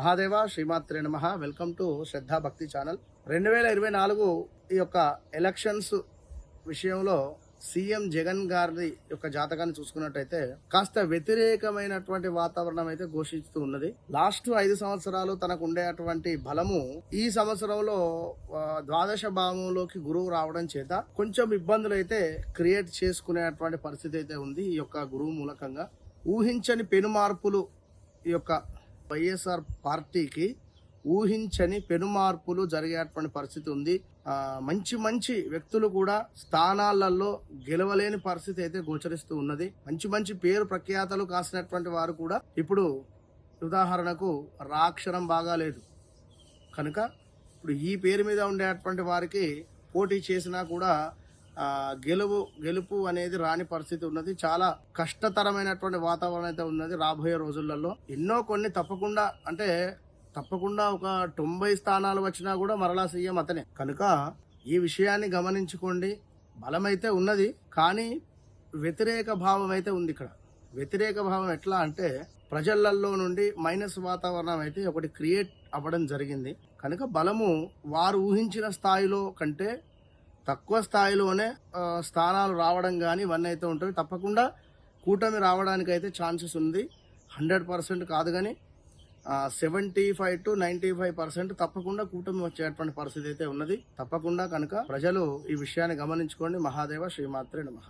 మహాదేవ శ్రీమాత్రే నమః. Welcome to శ్రద్ధా భక్తి ఛానల్. 2024 ఈ యొక్క ఎలక్షన్స్ విషయంలో సీఎం జగన్ గారి యొక్క జాతకాన్ని చూసుకున్నట్టయితే కాస్త వ్యతిరేకమైనటువంటి వాతావరణం అయితే ఘోషిస్తూ ఉన్నది. లాస్ట్ 5 సంవత్సరాలు తనకు ఉండేటువంటి బలము ఈ సంవత్సరంలో ద్వాదశ భావంలోకి గురువు రావడం చేత కొంచెం ఇబ్బందులు అయితే క్రియేట్ చేసుకునేటువంటి పరిస్థితి అయితే ఉంది. ఈ యొక్క గురువు మూలకంగా ఊహించని పెను మార్పులు ఈ యొక్క వైఎస్ఆర్ పార్టీకి ఊహించని పెనుమార్పులు జరిగేటువంటి పరిస్థితి ఉంది. మంచి మంచి వ్యక్తులు కూడా స్థానాలలో గెలవలేని పరిస్థితి అయితే గోచరిస్తూ ఉన్నది. మంచి మంచి పేరు ప్రఖ్యాతలు కాసినటువంటి వారు కూడా ఇప్పుడు ఉదాహరణకు రాక్షరం బాగాలేదు కనుక ఇప్పుడు ఈ పేరు మీద ఉండేటువంటి వారికి పోటీ చేసినా కూడా గెలుపు అనేది రాని పరిస్థితి ఉన్నది. చాలా కష్టతరమైనటువంటి వాతావరణం అయితే ఉన్నది. రాబోయే రోజులలో ఎన్నో కొన్ని తప్పకుండా ఒక 90 స్థానాలు వచ్చినా కూడా మరలా సీఎం అతనే కనుక ఈ విషయాన్ని గమనించుకోండి. బలమైతే ఉన్నది కానీ వ్యతిరేక భావం అయితే ఉంది. ఇక్కడ వ్యతిరేక భావం ఎట్లా అంటే ప్రజలలో నుండి మైనస్ వాతావరణం అయితే ఒకటి క్రియేట్ అవ్వడం జరిగింది. కనుక బలము వారు ఊహించిన స్థాయిలో కంటే తక్కువ స్థాయిలోనే స్థానాలు రావడం కానీ ఇవన్నీ అయితే ఉంటుంది. తప్పకుండా కూటమి రావడానికి అయితే ఛాన్సెస్ ఉంది. 100% కాదు కానీ 75 to 95% తప్పకుండా కూటమి వచ్చేటువంటి పరిస్థితి అయితే ఉన్నది. తప్పకుండా కనుక ప్రజలు ఈ విషయాన్ని గమనించుకోండి. మహాదేవ శ్రీమాత్రే నమః.